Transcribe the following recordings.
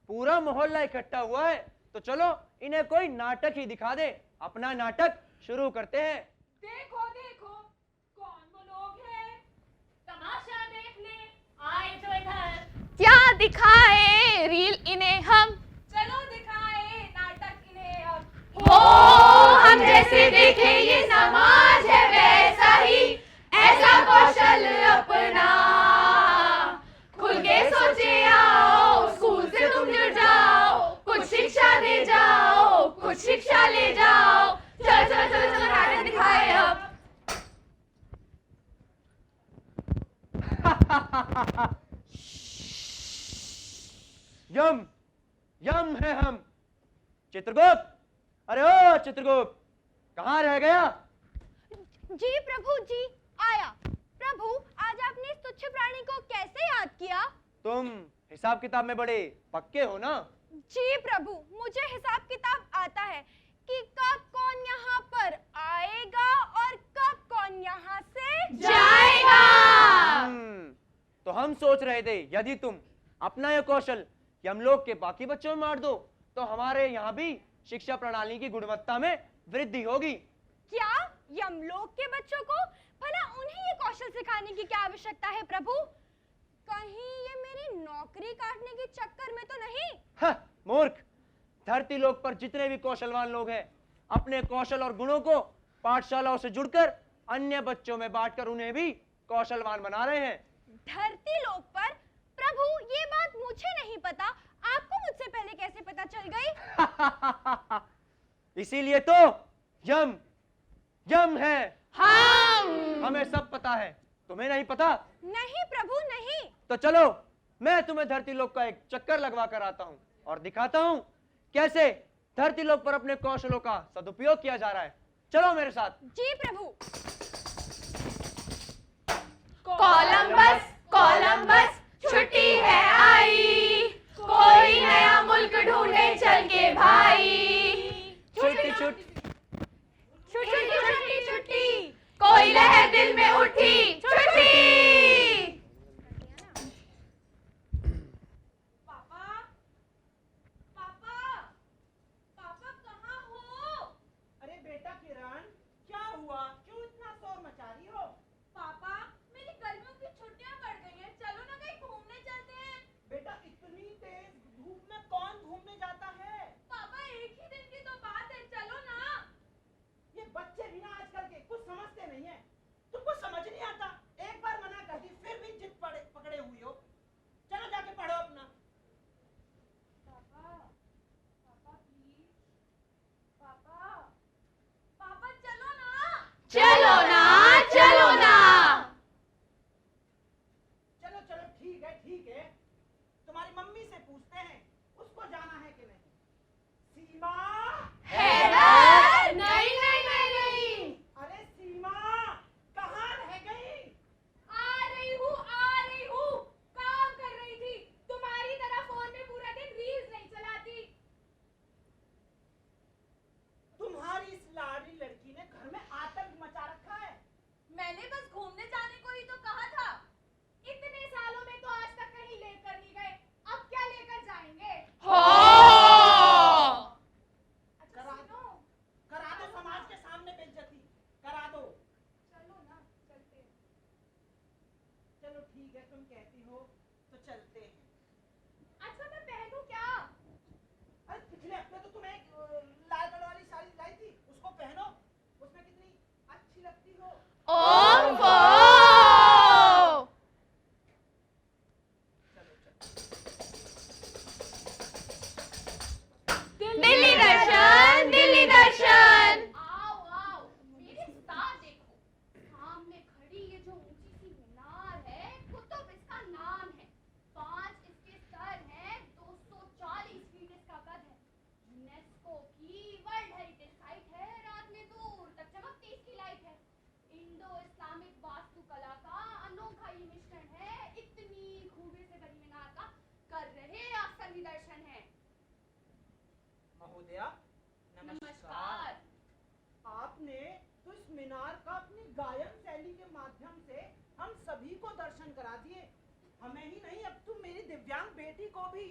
पूरा मोहल्ला इकट्ठा हुआ है, तो चलो इन्हें कोई नाटक ही दिखा दे। अपना नाटक शुरू करते हैं। देखो देखो कौन वो लोग हैं, तमाशा देख ले, आए जो इधर। क्या दिखाए रील इन्हें हम, चलो दिखाए नाटक इन्हें हम। हो हम जैसे देखे ये समाज है वैसा ही, ऐसा कौशल अपना खुल के सोचे आओ, स्कूल से तुम जुड़ जाओ, कुछ शिक्षा दे जाओ, कुछ शिक्षा ले जाओ। चलो चलो चलो चलो नाटक दिखाए अब। यम यम है हम। चित्रगुप्त, अरे ओ चित्रगुप्त, कहाँ रह गया? जी प्रभु जी आया। प्रभु आज आपने इस तुच्छ प्राणी को कैसे याद किया? तुम हिसाब किताब में बड़े पक्के हो ना? जी प्रभु, मुझे हिसाब किताब आता है कि कब कौन यहाँ पर आएगा और कब कौन यहाँ से जाएगा। तो हम सोच रहे थे यदि तुम अपना यह कौशल यमलोक के बाकी बच्चों में बांट दो तो हमारे यहाँ भी शिक्षा प्रणाली की गुणवत्ता में वृद्धि होगी। क्या यमलोक के बच्चों को? भला उन्हें ये कौशल सिखाने की क्या आवश्यकता है प्रभु? कहीं ये मेरी नौकरी काटने के चक्कर में तो नहीं? मूर्ख, धरती लोक पर जितने भी कौशलवान लोग हैं अपने कौशल और गुणों को पाठशालाओं से जुड़कर अन्य बच्चों में बांटकर उन्हें भी कौशलवान बना रहे हैं। धरती लोक पर? प्रभु ये बात मुझे नहीं पता, आपको मुझसे पहले कैसे पता चल गई? इसीलिए तो यम यम है। हमें सब पता है, तुम्हें नहीं पता? नहीं प्रभु नहीं। तो चलो मैं तुम्हें धरती लोक का एक चक्कर लगवा कर आता हूँ और दिखाता हूँ कैसे धरती लोक पर अपने कौशलों का सदुपयोग किया जा रहा है। चलो मेरे साथ। जी प्रभु। कोलंबस कोलंबस छुट्टी है आई, कोई नया मुल्क ढूंढे चल के भाई। छुट्टी छुट्टी छुट्टी छुट्टी छुट्टी, कोई लहर दिल में उठी छुट्टी। पापा पापा पापा कहाँ हो? अरे बेटा किरण, क्या हुआ? क्यों इतना शोर मचा रही हो? पापा मेरी गर्मियों की छुट्टियां पड़ गई हैं, चलो ना कहीं घूमने चलते हैं। बेटा इतनी तेज धूप में कौन घूमने जाता है? पापा एक ही दिन की तो बात है, चलो ना। ये बच्चे भी ना आजकल के कुछ समझते नहीं है। तुमको समझ नहीं आता? एक बार मना कर दी फिर भी जिद पकड़े हुई हो। चलो जाके पढ़ो अपना। पापा पापा प्लीज, पापा पापा चलो ना। चलो ना चलो ना। चलो चलो ठीक है। तुम्हारी मम्मी से पूछते हैं उसको जाना है कि नहीं। सीमा, हैदर नहीं नहीं नहीं नहीं। अरे सीमा कहाँ रह गई? आ रही हूँ, काम कर रही थी। तुम्हारी तरह फोन में पूरा दिन रील्स नहीं चलाती। तुम्हारी इस लाडली लड़की ने घर में आतंक मचा रखा है। मैंने बस घूमने जाने को ही तो कहा था। इतने सालों में तो आज तक कहीं लेकर नहीं गए, अब क्या लेकर जाएंगे? अच्छा सुनो, करा दो समाज के सामने बेइज्जती करा दो। चलो ना चलते हैं। चलो ठीक है, तुम कहती हो तो चलते हैं। अच्छा मैं पहनूं क्या? अरे पिछले हफ्ते तो तुम्हें लाल कलर वाली साड़ी लाई थी, उसको पहनो, उसमें कितनी अच्छी लगती हो। ओम फो। दिल्ली दर्शन दिल्ली दर्शन। आओ आओ, महोदया। नमस्कार। आपने तो इस मीनार का अपनी गायन शैली के माध्यम से हम सभी को दर्शन करा दिए। हमें ही नहीं, अब तुम मेरी दिव्यांग बेटी को भी।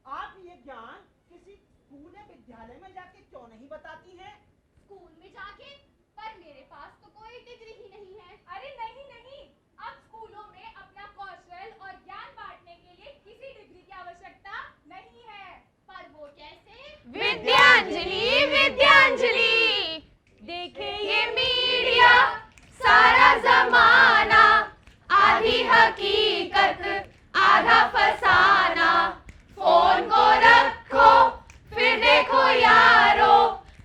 आप ये ज्ञान किसी स्कूल या विद्यालय में जाके क्यों नहीं बताती हैं? स्कूल में जाके? पर मेरे पास तो कोई डिग्री ही नहीं है। अरे नहीं नहीं, अब स्कूलों में अपना कौशल और ज्ञान बांटने के लिए किसी डिग्री की आवश्यकता नहीं है। पर वो कैसे? विद्यांजलि विद्यांजलि, देखे ये मीडिया सारा जमाना, आधी हकीकत आधा फसाना। फोन को रखो फिर देखो यारो,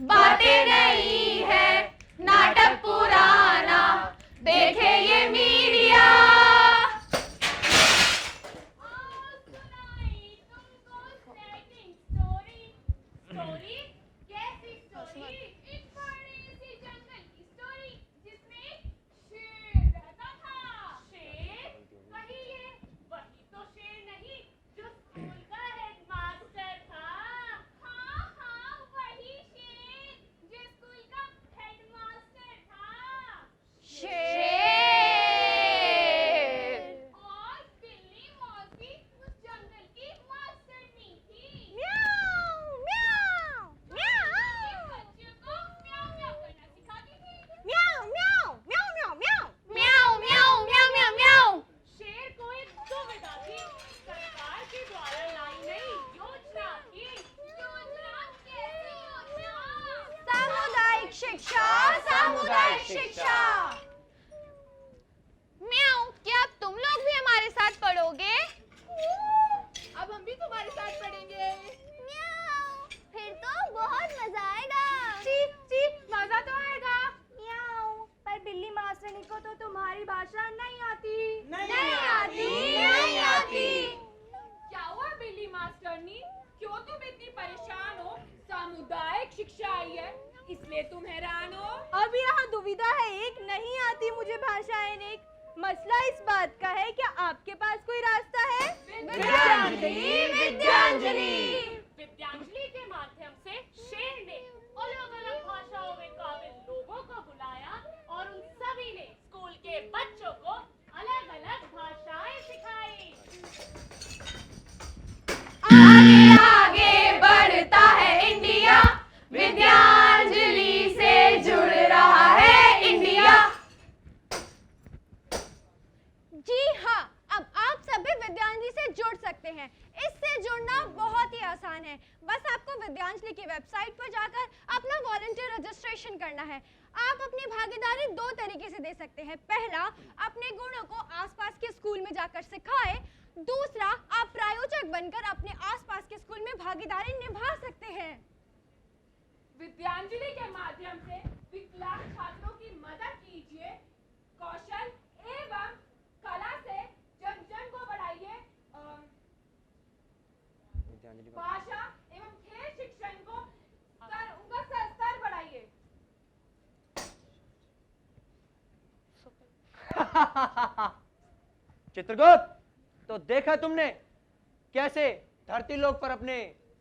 बातें नहीं है नाटक पुराना, देखे ये मीडिया। सुनाई तुमको सेटिंग स्टोरी। स्टोरी? कैसी स्टोरी? एक बड़े से जंगल की स्टोरी जिसमें शेर रहता था। शेर? वही है, वही तो शेर नहीं जो स्कूल का हेडमास्टर था। हाँ हाँ, वही शेर जो स्कूल का हेडमास्टर था। शेर। और बिल्ली मौसी उस जंगल की मास्टरनी थी। म्याऊ म्याऊ म्याऊ बच्चों को म्याऊ म्याऊ करना सिखाती थी। म्याऊ म्याऊ म्याऊ म्याऊ म्याऊ म्याऊ म्याऊ म्याऊ म्याऊ। शेर को एक दुविधा थी। सरकार के द्वारा लाई गई योजना थी। योजना? कैसी योजना? सामुदायिक शिक्षा सामुदायिक शिक्षा। म्याऊ, क्या अब तुम लोग भी हमारे साथ पढ़ोगे? अब हम भी तुम्हारे साथ पढ़ेंगे। म्याऊ, फिर तो बहुत मजा आएगा। चीप चीप, मजा तो आएगा। म्याऊ, पर बिल्ली मास्टरनी को तो तुम्हारी भाषा नहीं आती। नहीं आती, नहीं आती। क्या हुआ बिल्ली मास्टरनी? क्यों तुम इतनी परेशान हो? सामुदायिक शिक्षा आई है इसलिए तुम हैरान हो? अब यहाँ दुविधा है एक, नहीं आती मुझे भाषाएं एक। मसला इस बात का है, क्या आपके पास कोई रास्ता है? विद्यांजलि, विद्यांजलि। विद्यांजलि के माध्यम से शेर ने अलग अलग भाषाओं में काबिल लोगों को बुलाया और उन सभी ने स्कूल के बच्चों को अलग अलग भाषाएं सिखाई। आगे आगे बढ़ता है इंडिया, विद्यांजलि से जुड़ रहा है इंडिया। जी हाँ, अब आप सभी विद्यांजलि से जुड़ सकते हैं। इससे जुड़ना बहुत ही आसान है। बस आपको विद्यांजलि की वेबसाइट पर जाकर अपना वॉलंटियर रजिस्ट्रेशन करना है। आप अपनी भागीदारी दो तरीके से दे सकते हैं। पहला, अपने गुणों को आसपास के स्कूल में जाकर सिखाएं। दूसरा, आप प्रायोजक बनकर अपने आसपास के स्कूल में भागीदारी निभा सकते हैं। विद्यांजलि के माध्यम से विकलांग छात्रों की मदद कीजिए। कौशल एवं कला से जन जन को बढ़ाइए। भाषा एवं खेल शिक्षण को उनका स्तर बढ़ाइए। चित्रगुप्त, तो देखा तुमने कैसे धरती लोक पर अपने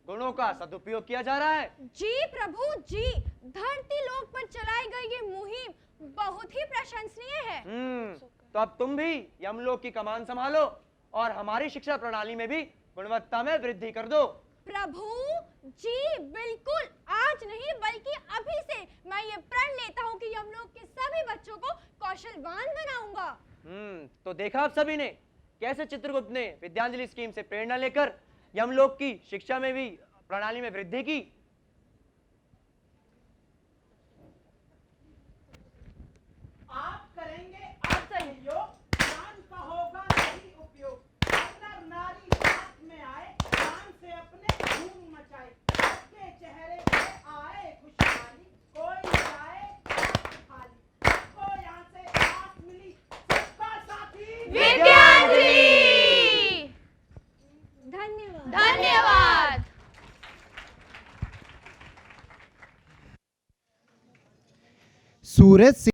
गुणों का सदुपयोग किया जा रहा है। जी प्रभु जी, धरती लोक पर चलाई गई ये मुहिम बहुत ही प्रशंसनीय है। तो अब तुम भी यमलोक की कमान संभालो और हमारी शिक्षा प्रणाली में भी गुणवत्ता में वृद्धि कर दो। प्रभु जी बिल्कुल, आज नहीं बल्कि अभी से मैं ये प्रण लेता हूँ कि यमलोक के सभी बच्चों को कौशलवान बनाऊंगा। तो देखा आप सभी ने कैसे चित्रगुप्त ने विद्यांजलि स्कीम से प्रेरणा लेकर यमलोक की शिक्षा में भी प्रणाली में वृद्धि की। आप करेंगे असहयोग, ज्ञान का होगा नहीं उपयोग। अगर नारी साथ में आए, ज्ञान से अपने धूम मचाए, सबके चेहरे पे आए खुशहाली, कोई जाए खाली, सबको यहाँ से आस मिली, सबका साथी विद्यांजलि। धन्यवाद। धन्यवाद। सूरज